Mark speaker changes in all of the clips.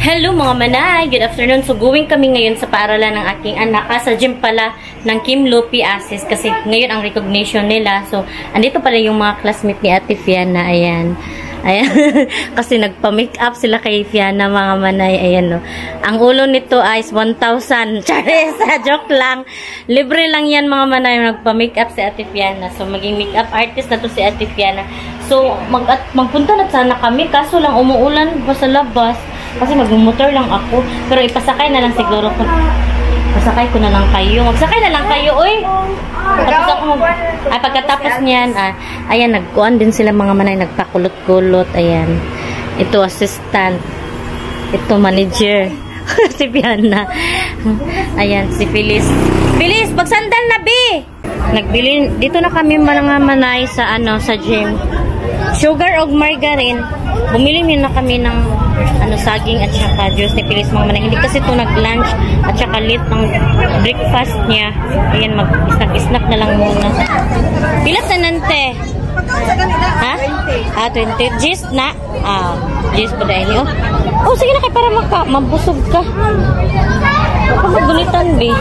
Speaker 1: Hello mga manay! Good afternoon. So going kami ngayon sa paaralan ng aking anak. Sa gym pala ng Kim Lupi Asis kasi ngayon ang recognition nila. So andito pala yung mga classmate ni Ate Fiana. Ayan. Ayan. Kasi nagpa-make up sila kay Fiana mga manay. Ayan o. Ang ulo nito ay 1,000. Charis! Joke lang. Libre lang yan mga manay. Nagpa-make up si Ate Fiana. So maging make up artist na to si Ate Fiana. So magpunta na sana kami. Kaso lang umuulan pa sa labas. Kasi magmumotor lang ako. Pero ipasakay na lang siguro ko. Pasakay ko na lang kayo. Magsakay na lang kayo, oy. Tapos ako pagkatapos niyan, ayan, nagkuhan din sila mga manay, nagpakulot-kulot. Ayan. Ito assistant. Ito manager. Si Piana. Ayan, si Phyllis. Phyllis, pagsandal na, B! Nagbili, dito na kami mga manay sa sa gym. Sugar o margarine. Bumili na kami ng saging at saka juice ni Phyllis mga manay. Hindi kasi ito nag-lunch at saka late ng breakfast niya. Ayan, mag-snack-snack na lang muna. Pilas na nante? Ha? 20. Gis na? Gis pa dahil niyo. Oh, sige na kayo para mabusog ka. Baka magunitan, B.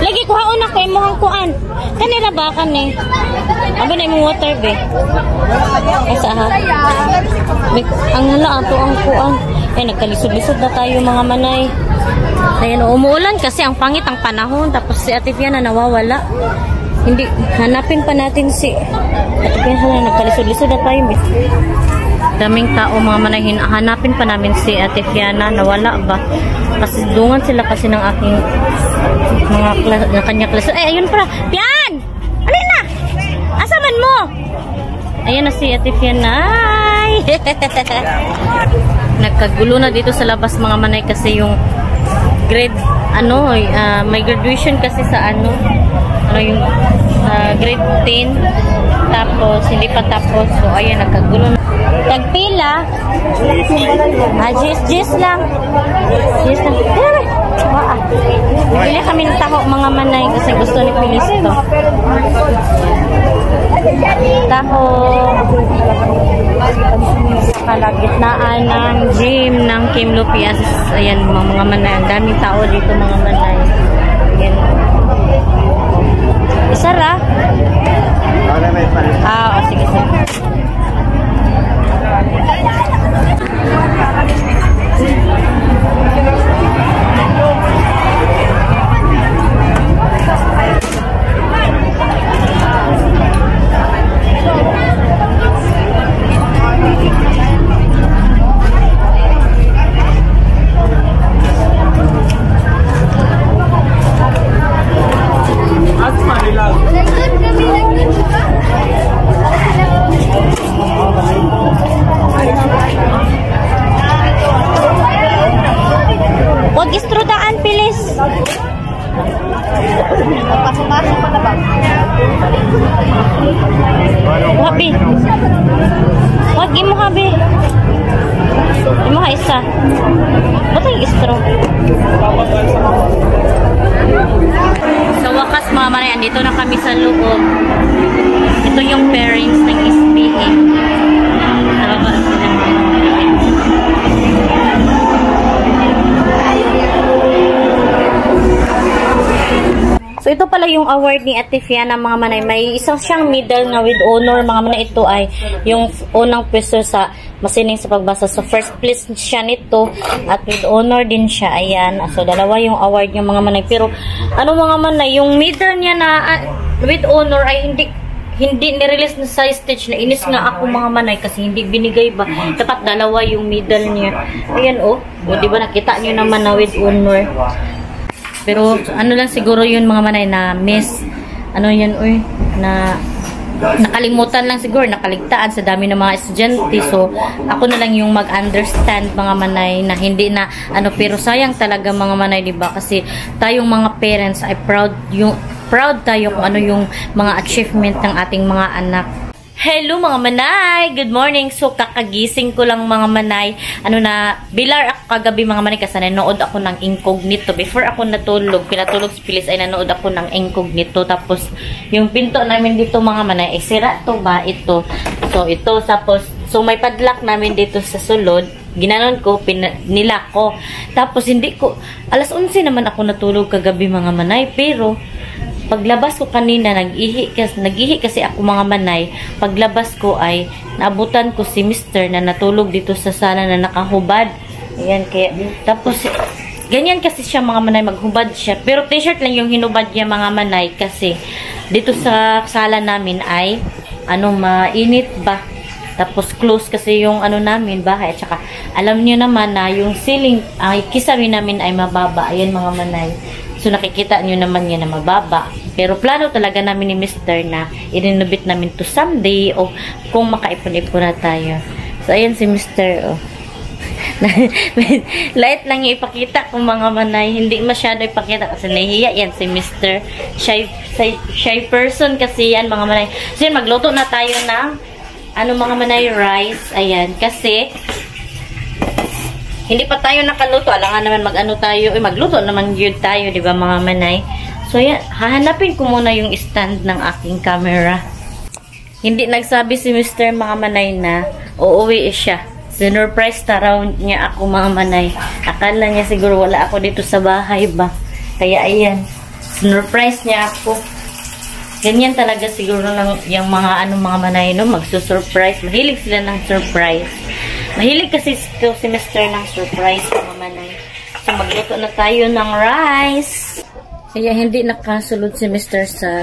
Speaker 1: Lagi kuhaon ako yung mukhang kuan. Kanila ba kan eh? Aba na yung water, B. Asa ha? Ang hala ato ang kuan. Nagkalisod-lisod na tayo mga manay. Ayan, umuulan kasi ang pangit ang panahon. Tapos si Ate Fiana nawawala. Hindi, hanapin pa natin si Ate Fiana. Nagkalisod-lisod na tayo, B. Daming tao mga manay, hanapin pa namin si Ate Fiana, nawala ba? Kasi dungan sila kasi ng aking ng kanya klase. Ay, ayun pala. Pian! Alin na? Asaman mo? Ayun na si Ate Fiana. Ay! Nagkagulo na dito sa labas mga manay kasi yung grade, may graduation kasi sa yung grade 10. Tapos, hindi pa tapos. So, ayan, nagkagulo na. Tagpila. Jis lang. Jis lang. Bili kami ng taho mga manay kasi gusto ni Phyllis to. Taho. Sa kalagitnaan ng gym ng Kim Lupi Asis. Ayan, mga manay. Ang daming tao dito mga manay. Ayan. Isara? Sige. Huwag istrudaan, Phyllis. Pasok-pasok pa na ba? Habi. Huwag imo habi. Imo ha isa. Ba't yung istro? Sa wakas mga manay, andito na kami sa loob. Ito yung pairings ng SPA. Nababa sila. So, ito pala yung award ni Ate Fiana mga manay. May isang siyang medal na with honor mga manay. Ito ay yung unang pwesto sa masining sa pagbasa. So, first place siya nito at with honor din siya. Ayan. So, dalawa yung award niya mga manay. Pero, mga manay, yung medal niya na with honor ay hindi nirelease na sa stage na inis nga ako mga manay kasi hindi binigay ba. Dapat dalawa yung medal niya. Ayan o. Diba nakita niyo naman na with honor. Pero lang siguro yun mga manay na miss. Nakalimutan lang siguro, nakaligtaan sa dami ng mga estudyante. So, ako na lang yung mag-understand mga manay na hindi na pero sayang talaga mga manay, diba? Kasi tayong mga parents ay proud tayo kung yung mga achievement ng ating mga anak. Hello mga manay! Good morning! So, kakagising ko lang mga manay. Bilar ako kagabi mga manay kasi nanood ako ng Incognito. Before ako natulog, pinatulog si Phyllis ay nanood ako ng Incognito. Tapos, yung pinto namin dito mga manay, sira to ba? Ito. So, ito. Tapos, So, may padlock namin dito sa sulod. Ginanon ko, nilak ko. Tapos, hindi ko, alas 11 naman ako natulog kagabi mga manay. Pero, paglabas ko kanina, nag-ihi kasi ako mga manay. Paglabas ko ay, naabutan ko si Mr. na natulog dito sa sala na nakahubad. Ayan, kaya, tapos, ganyan kasi siya mga manay, maghubad siya. Pero t-shirt lang yung hinubad niya mga manay kasi, dito sa sala namin ay, mainit ba? Tapos close kasi yung namin, bahay. At saka, alam niyo naman na yung ceiling, kisami namin ay mababa. Ayan mga manay. So, nakikita niyo naman yan na mababa. Pero plano talaga namin ni Mr. na i-renovate namin to someday o kung makaipon-ipon na tayo. So, ayan si Mr. Oh. Light lang yung ipakita kung mga manay. Hindi masyado ipakita kasi nahihiya yan si Mr. Shy person kasi yan mga manay. So, yan, magluto na tayo ng mga manay rice. Ayan. Kasi, hindi pa tayo nakaluto. Alangan naman magluto naman yun tayo, di ba mga manay? So, yan. Hahanapin ko muna yung stand ng aking camera. Hindi nagsabi si Mr. mga manay na uuwi siya. Sinurprise raw niya ako mga manay. Akala niya siguro wala ako dito sa bahay ba. Kaya ayan. Sinurprise niya ako. Ganyan talaga siguro ng yung mga mga manay no, magsusurprise. Mahilig sila ng surprise. Mahilig kasi si Mr. ng surprise mga manay. So magluto na tayo ng rice. Kaya hindi nakasulod si Mr. sa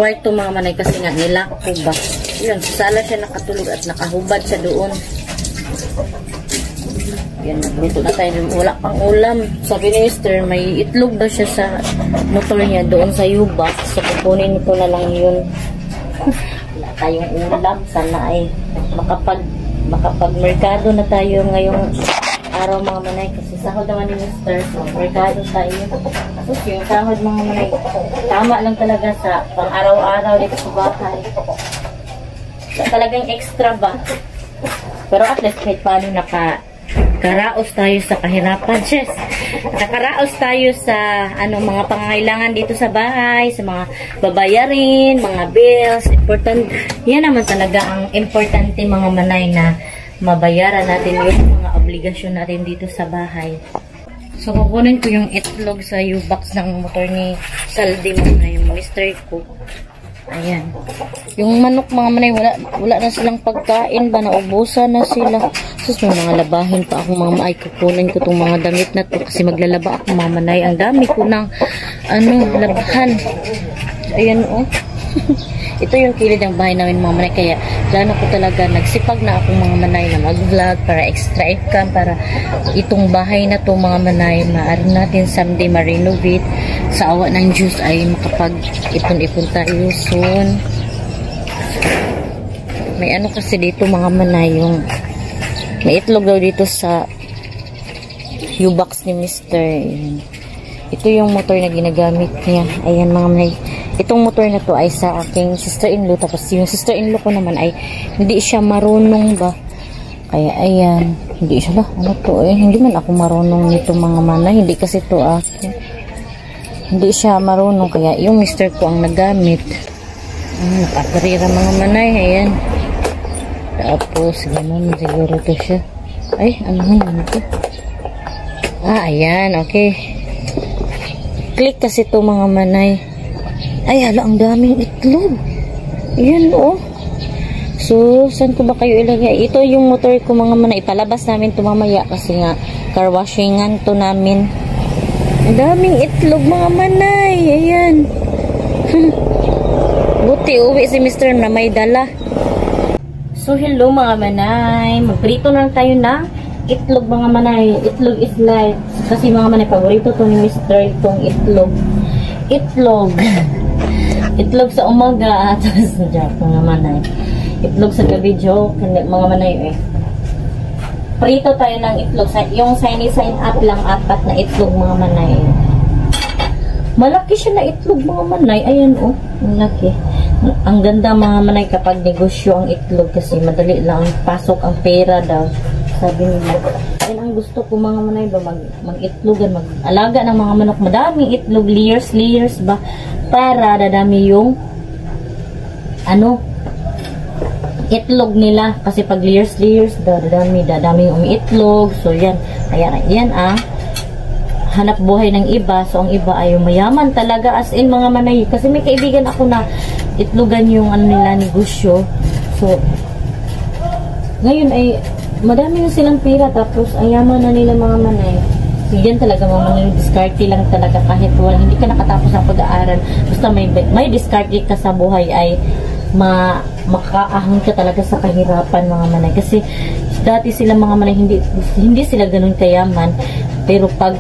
Speaker 1: kwarto mga manay kasi nga nilak ko ba. Yun, sa sala siya nakatulog at nakahubad siya doon. Yan, nagluto na tayo. Wala pang ulam. Sabi ni Mr. may itlog daw siya sa motor niya doon sa U-box. So, kukunin ko na lang yun. Wala tayong ulam. Sana ay makapag-merkado na tayo ngayong araw mga manay. Kasi sahod naman ni Mr. So, merkado tayo. So, yung sahod mga manay, tama lang talaga sa pang-araw-araw dito sa bahay. Talagang extra ba? Pero at least kahit paano nakaraos tayo sa kahirapan. Yes. Nakaraos tayo sa mga pangangailangan dito sa bahay, sa mga babayarin, mga bills. Important. Yan naman talaga ang importante mga manay na mabayaran natin yung mga obligasyon natin dito sa bahay. So, kukunin ko yung itlog sa U-box ng motor ni Saldi mga yung Mr. ko. Ayan. Yung manok mga manay, wala na silang pagkain ba? Naubusan na sila. Sus, may mga labahin pa ako mga manay. Kukunin ko itong mga damit na to kasi maglalaba ako mga manay. Ang dami ko ng labahan. Ayan oh. Ito yung kilid ng bahay namin mga manay. Kaya plano ko talaga, nagsipag na akong mga manay na mag-vlog para extra income, para itong bahay na to mga manay, maaari natin someday ma-renovate. Sa awa ng Diyos ay makapag-ipon-ipon tayo soon. May kasi dito mga manay, yung may itlog daw dito sa U-box ni Mr. Ito yung motor na ginagamit niya. Ayan mga manay. Itong motor na to ay sa aking sister-in-law. Tapos yung sister-in-law ko naman ay hindi siya marunong ba. Kaya ayan. Hindi siya ba? Ano to eh? Hindi man ako marunong nito mga manay. Hindi kasi to akin. Hindi siya marunong. Kaya yung mister ko ang nagamit. Nakakarira mga manay. Ayan. Tapos ganun siguro to siya. Ay, ano to? Ayan. Okay. Click kasi to mga manay. Ay, hala, ang daming itlog. Ayan, oh. So, saan ko ba kayo ilagay? Ito yung motor ko mga manay. Ipalabas namin ito mamaya kasi nga car washingan to namin. Ang daming itlog mga manay. Ayan. Buti, uwi si Mr. na may dala. So, hello mga manay. Magprito na tayo ng itlog mga manay. Itlog is life. Kasi mga manay, paborito to ni Mr. itong itlog. Itlog. Itlog sa umaga at sa joke mga manay. Itlog sa gabi joke. Mga manay eh. Prito tayo ng itlog. Yung sign up lang 4 na itlog mga manay. Malaki siya na itlog mga manay. Ayan oh. Malaki. Ang ganda mga manay kapag negosyo ang itlog kasi madali lang pasok ang pera daw. Sabi nila. Yan ang gusto ko mga manay ba, mag-itlogan, mag-alaga ng mga manok. Madaming itlog, layers para dadami yung itlog nila. Kasi pag layers, dadami umiitlog. So, yan. Kaya, yan hanap buhay ng iba. So, ang iba ay mayaman talaga. As in, mga manay. Kasi may kaibigan ako na itlogan yung nila, negosyo. So, ngayon ay madami na silang pera. Tapos, ayaman na nila mga manay. So, yan talaga mga manay. Discarte lang talaga kahit wala. Hindi ka nakatapos ng pag-aaral. Basta may discarte ka sa buhay ay makaahon ka talaga sa kahirapan mga manay. Kasi dati sila mga manay hindi sila ganun kayaman. Pero pag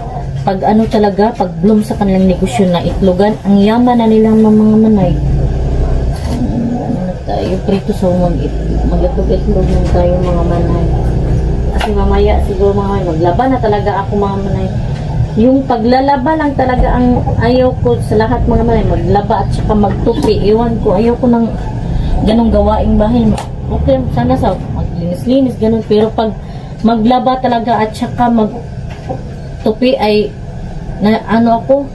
Speaker 1: talaga, pag bloom sa kanilang negosyo na itlogan, ang yaman na nilang mga manay. Tayo prito sa mag-itlog ng tayo mga manay. Kasi mamaya siguro mga manay, maglaban na talaga ako mga manay. Yung paglalaba lang talaga ang ayaw ko sa lahat mga manay. Maglaba at saka magtupi. Iwan ko, ayaw ko ng ganong gawaing bahay. Okay, sana sa maglinis-linis, ganun. Pero pag maglaba talaga at saka magtupi ay ako,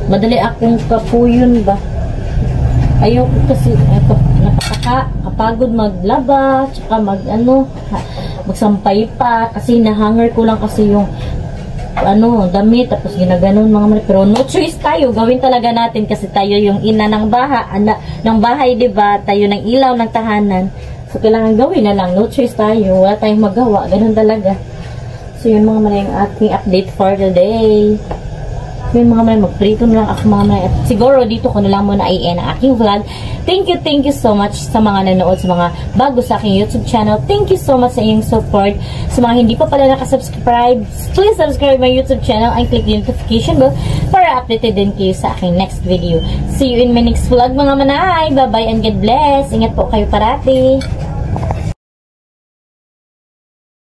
Speaker 1: madali akong kapuyon ba. Ayaw ko kasi kapagod maglaba, tsaka magsampay pa kasi nahanger ko lang kasi yung damit, tapos ginaganon mga manay. Pero no choice tayo, gawin talaga natin kasi tayo yung ina ng bahay, diba? Tayo ng ilaw ng tahanan. So kailangan gawin na lang, no choice tayo, wala tayong magawa, ganun talaga. So yun mga manay, ang ating update for today. Yun mga manay, magprito na lang ako mga manay. At siguro dito ko na lang muna i-end ang aking vlog. Thank you so much sa mga nanood, sa mga bago sa aking YouTube channel. Thank you so much sa iyong support. Sa mga hindi pa pala nakasubscribe, please subscribe my YouTube channel and click the notification bell para updated din kayo sa aking next video. See you in my next vlog mga manay. Bye bye and God bless. Ingat po kayo parati.